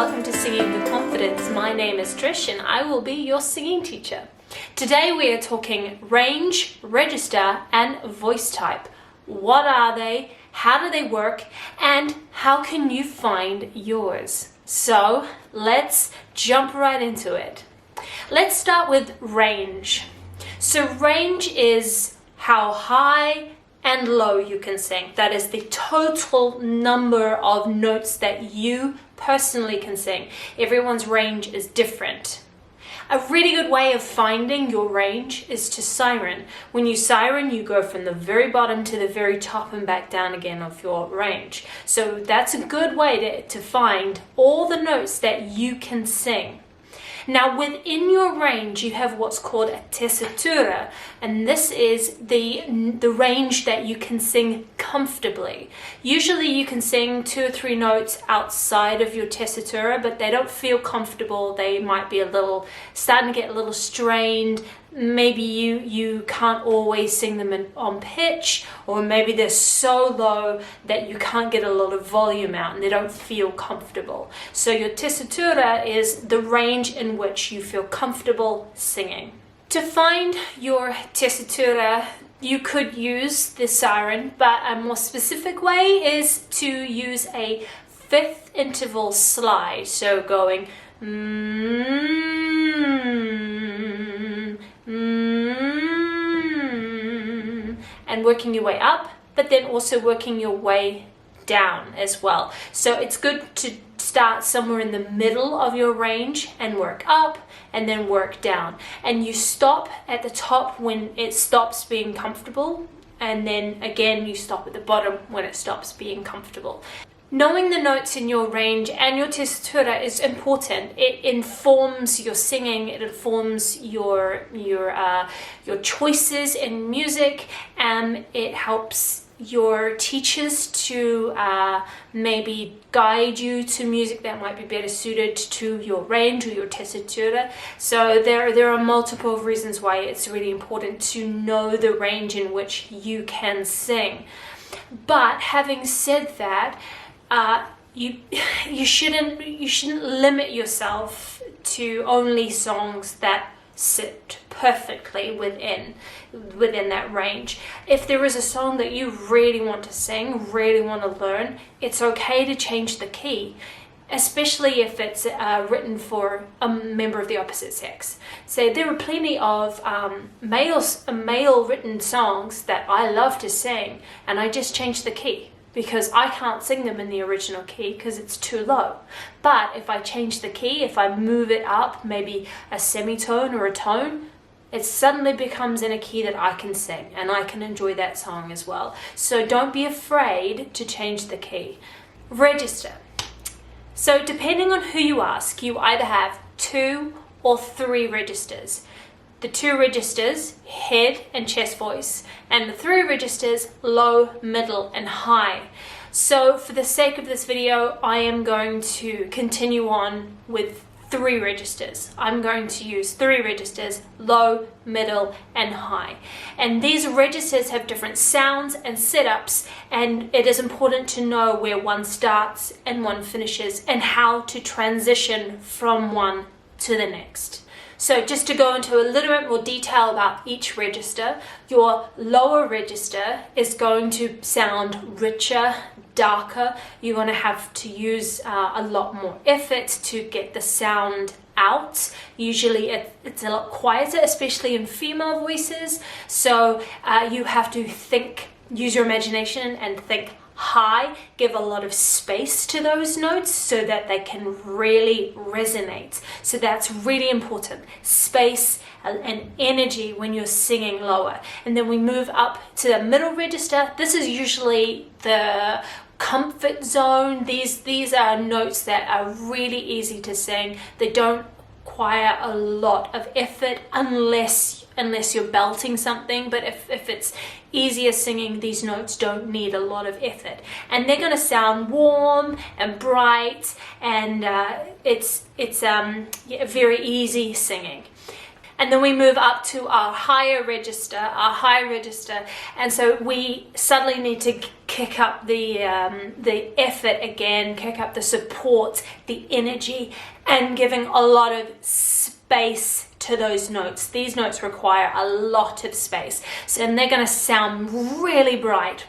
welcome to Singing with Confidence. My name is Trish and I will be your singing teacher. Today we are talking range, register and voice type. What are they? How do they work? And how can you find yours? So let's jump right into it. Let's start with range. So range is how high and low you can sing. That is the total number of notes that you personally can sing. Everyone's range is different. A really good way of finding your range is to siren. When you siren, you go from the very bottom to the very top and back down again of your range. So that's a good way to find all the notes that you can sing. Now within your range you have what's called a tessitura, and this is the range that you can sing comfortably. Usually you can sing 2 or 3 notes outside of your tessitura, but they don't feel comfortable. They might be starting to get a little strained. Maybe you can't always sing them on pitch, or maybe they're so low that you can't get a lot of volume out and they don't feel comfortable. So your tessitura is the range in which you feel comfortable singing. To find your tessitura, you could use the siren, but a more specific way is to use a 5th interval slide. So going and working your way up, but then also working your way down as well. So it's good to start somewhere in the middle of your range and work up and then work down. And you stop at the top when it stops being comfortable, and then again you stop at the bottom when it stops being comfortable. Knowing the notes in your range and your tessitura is important. It informs your singing, it informs your choices in music, and it helps your teachers to maybe guide you to music that might be better suited to your range or your tessitura. So there are multiple reasons why it's really important to know the range in which you can sing. But having said that, you shouldn't limit yourself to only songs that sit perfectly within that range. If there is a song that you really want to sing, really want to learn, it's okay to change the key, especially if it's written for a member of the opposite sex. So there are plenty of male written songs that I love to sing, and I just change the key, because I can't sing them in the original key because it's too low. But if I change the key, if I move it up, maybe a semitone or a tone, it suddenly becomes in a key that I can sing, and I can enjoy that song as well. So don't be afraid to change the key. Register. So depending on who you ask, you either have 2 or 3 registers. The 2 registers, head and chest voice, and the 3 registers, low, middle, and high. So for the sake of this video, I am going to continue on with 3 registers. I'm going to use 3 registers, low, middle, and high. And these registers have different sounds and setups, and it is important to know where one starts and one finishes, and how to transition from one to the next. So just to go into a little bit more detail about each register, your lower register is going to sound richer, darker. You're going to have to use a lot more effort to get the sound out. Usually it's a lot quieter, especially in female voices. So you have to use your imagination and think high, give a lot of space to those notes so that they can really resonate. So that's really important. Space and energy when you're singing lower. And then we move up to the middle register. This is usually the comfort zone. These are notes that are really easy to sing. They don't require a lot of effort unless you're belting something, but if it's easier singing, these notes don't need a lot of effort, and they're going to sound warm and bright, and it's very easy singing. And then we move up to our higher register, and so we suddenly need to kick up the effort again, kick up the support, the energy, and giving a lot of space to those notes. These notes require a lot of space, and they're going to sound really bright.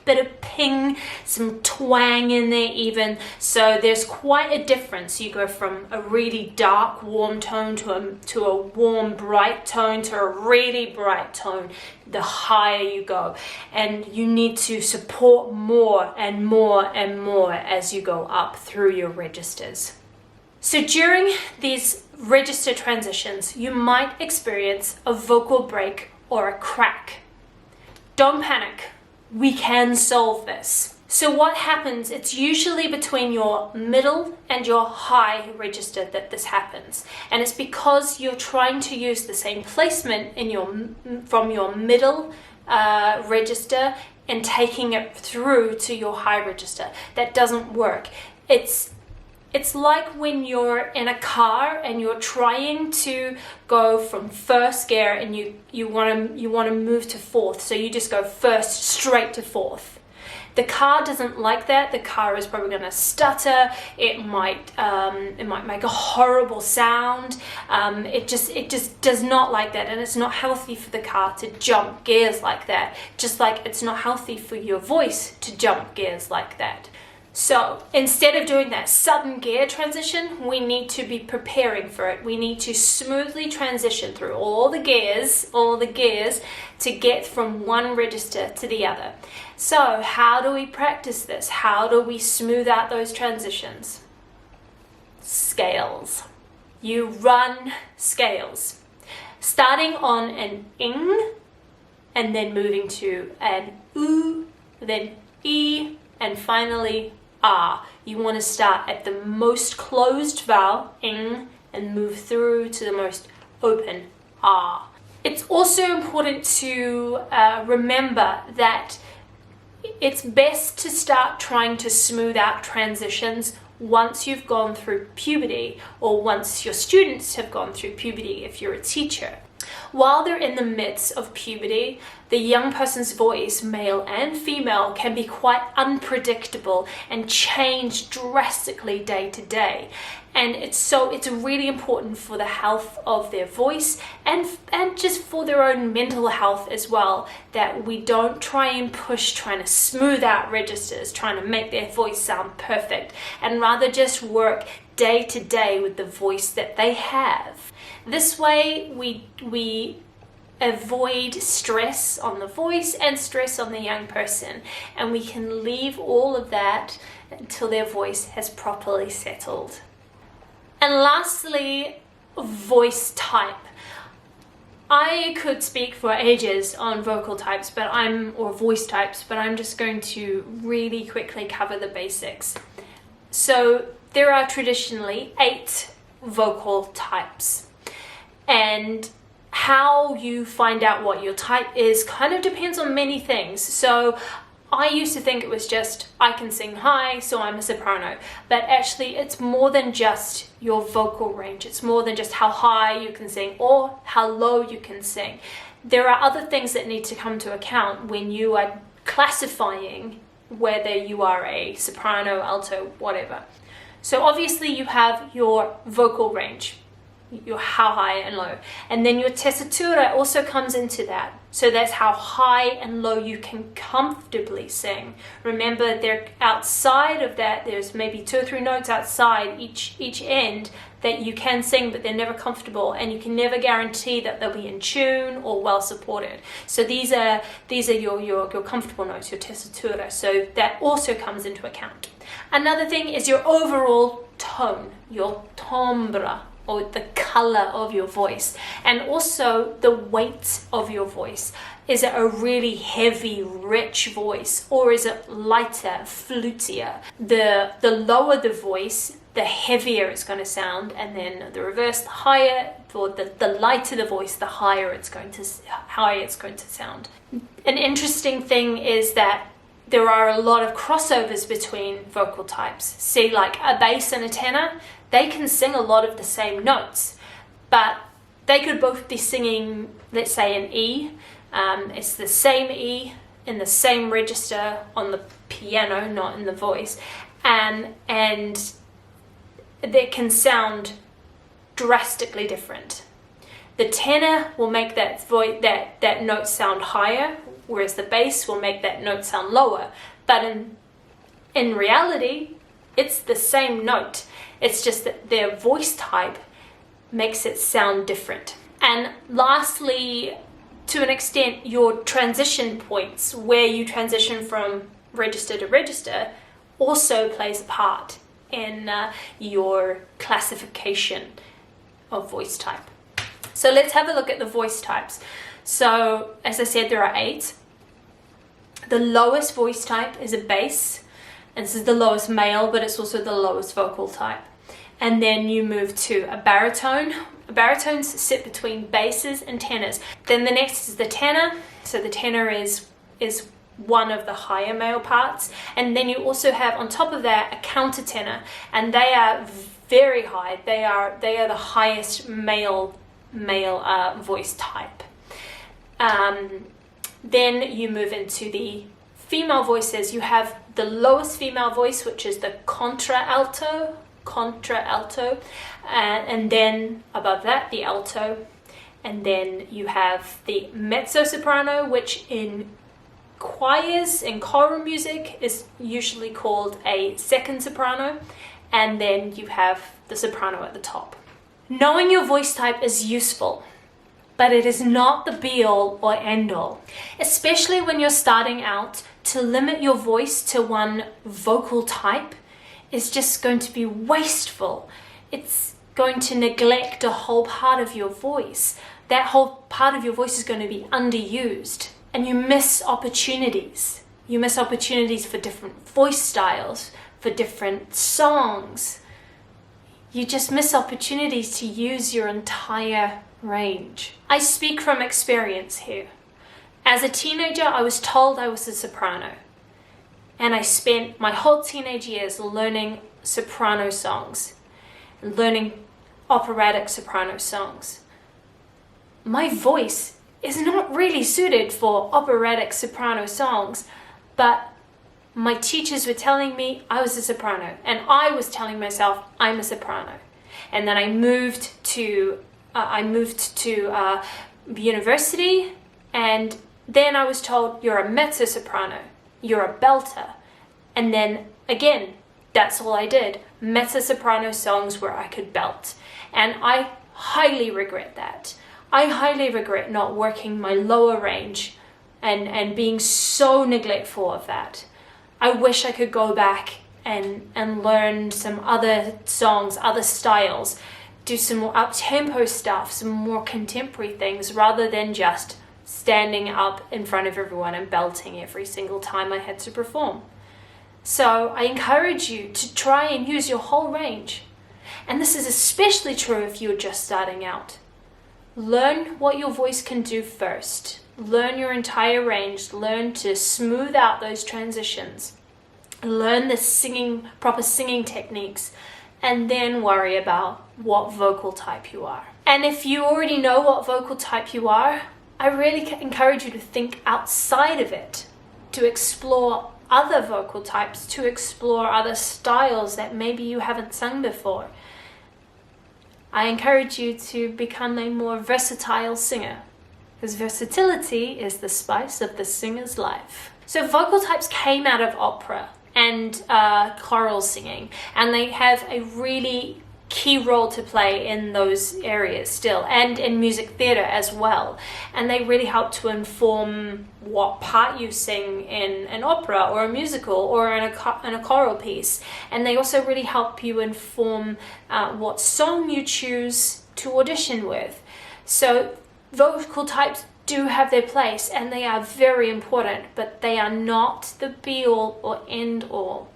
Bit of ping, some twang in there even. So there's quite a difference. You go from a really dark, warm tone to a warm, bright tone to a really bright tone. The higher you go, and you need to support more and more and more as you go up through your registers. So during these register transitions, you might experience a vocal break or a crack. Don't panic. We can solve this. So what happens, it's usually between your middle and your high register that this happens. And it's because you're trying to use the same placement from your middle register and taking it through to your high register. That doesn't work. It's like when you're in a car and you're trying to go from first gear and you want to move to fourth, so you just go first straight to fourth. The car doesn't like that. The car is probably going to stutter. It might make a horrible sound. It just does not like that, and it's not healthy for the car to jump gears like that. Just like it's not healthy for your voice to jump gears like that. So instead of doing that sudden gear transition, we need to be preparing for it. We need to smoothly transition through all the gears to get from one register to the other. So how do we practice this? How do we smooth out those transitions? Scales. You run scales. Starting on an ing, and then moving to an oo, then e, and finally ah. You want to start at the most closed vowel, ing, and move through to the most open, ah. It's also important to remember that it's best to start trying to smooth out transitions once you've gone through puberty, or once your students have gone through puberty if you're a teacher. While they're in the midst of puberty, the young person's voice, male and female, can be quite unpredictable and change drastically day to day. And it's really important for the health of their voice and just for their own mental health as well, that we don't try and push trying to smooth out registers, trying to make their voice sound perfect, and rather just work day to day with the voice that they have. This way we avoid stress on the voice and stress on the young person, and we can leave all of that until their voice has properly settled. And lastly, voice type. I could speak for ages on vocal types, or voice types, but I'm just going to really quickly cover the basics. So there are traditionally 8 vocal types, and how you find out what your type is kind of depends on many things. So I used to think it was just I can sing high, so I'm a soprano, but actually it's more than just your vocal range. It's more than just how high you can sing or how low you can sing. There are other things that need to come to account when you are classifying whether you are a soprano, alto, whatever. So obviously you have your vocal range, your how high and low, and then your tessitura also comes into that. So that's how high and low you can comfortably sing. Remember, they're outside of that, there's maybe 2 or 3 notes outside each end that you can sing, but they're never comfortable, and you can never guarantee that they'll be in tune or well supported. So these are your comfortable notes, your tessitura. So that also comes into account. Another thing is your overall tone, your timbre, or the color of your voice, and also the weight of your voice. Is it a really heavy, rich voice, or is it lighter, flutier? The lower the voice, the heavier it's going to sound, and then the reverse, the higher, or the lighter the voice, the higher it's going to sound. An interesting thing is that there are a lot of crossovers between vocal types. See, like a bass and a tenor, they can sing a lot of the same notes, but they could both be singing, let's say, an E. It's the same E, in the same register on the piano, not in the voice, and they can sound drastically different. The tenor will make that note sound higher, whereas the bass will make that note sound lower. But in reality, it's the same note. It's just that their voice type makes it sound different. And lastly, to an extent, your transition points, where you transition from register to register, also plays a part in your classification of voice type. So let's have a look at the voice types. So as I said, there are 8. The lowest voice type is a bass, and this is the lowest male, but it's also the lowest vocal type. And then you move to a baritone. Baritones sit between basses and tenors. Then the next is the tenor. So the tenor is one of the higher male parts. And then you also have on top of that a countertenor, and they are very high. They are the highest male voice type. Then you move into the female voices. You have the lowest female voice, which is the contralto, and then above that the alto, and then you have the mezzo-soprano, which in choirs and choral music is usually called a second soprano, and then you have the soprano at the top. Knowing your voice type is useful, but it is not the be-all or end-all, especially when you're starting out. To limit your voice to one vocal type is just going to be wasteful. It's going to neglect a whole part of your voice. That whole part of your voice is going to be underused, and you miss opportunities. You miss opportunities for different voice styles, for different songs. You just miss opportunities to use your entire range. I speak from experience here. As a teenager, I was told I was a soprano, and I spent my whole teenage years learning soprano songs, learning operatic soprano songs. My voice is not really suited for operatic soprano songs, but my teachers were telling me I was a soprano, and I was telling myself I'm a soprano. And then I moved to university, and then I was told you're a mezzo-soprano, you're a belter. And then again, that's all I did. Mezzo-soprano songs where I could belt. And I highly regret that. I highly regret not working my lower range and being so neglectful of that. I wish I could go back and learn some other songs, other styles, do some more up-tempo stuff, some more contemporary things, rather than just standing up in front of everyone and belting every single time I had to perform. So I encourage you to try and use your whole range. And this is especially true if you're just starting out. Learn what your voice can do first. Learn your entire range. Learn to smooth out those transitions. Learn the proper singing techniques, and then worry about what vocal type you are. And if you already know what vocal type you are, I really encourage you to think outside of it, to explore other vocal types, to explore other styles that maybe you haven't sung before. I encourage you to become a more versatile singer, because versatility is the spice of the singer's life. So vocal types came out of opera and choral singing, and they have a really key role to play in those areas still, and in music theatre as well. And they really help to inform what part you sing in an opera or a musical or in a choral piece. And they also really help you inform what song you choose to audition with. So vocal types do have their place, and they are very important, but they are not the be-all or end-all.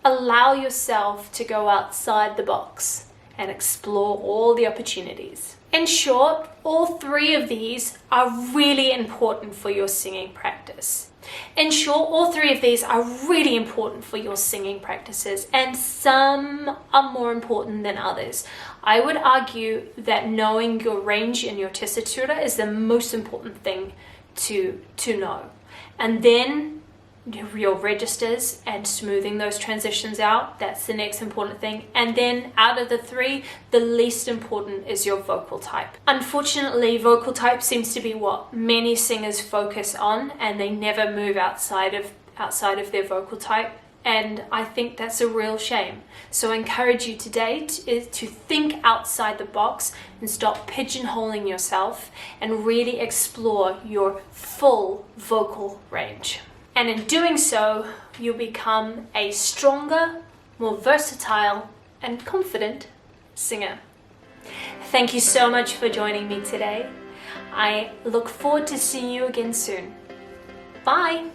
Allow yourself to go outside the box and explore all the opportunities. In short, all 3 of these are really important for your singing practice. In short, all 3 of these are really important for your singing practices, and some are more important than others. I would argue that knowing your range and your tessitura is the most important thing to know. And then your registers and smoothing those transitions out. That's the next important thing. And then out of the three, the least important is your vocal type. Unfortunately, vocal type seems to be what many singers focus on, and they never move outside of their vocal type. And I think that's a real shame. So I encourage you today to think outside the box and stop pigeonholing yourself and really explore your full vocal range. And in doing so, you'll become a stronger, more versatile, and confident singer. Thank you so much for joining me today. I look forward to seeing you again soon. Bye!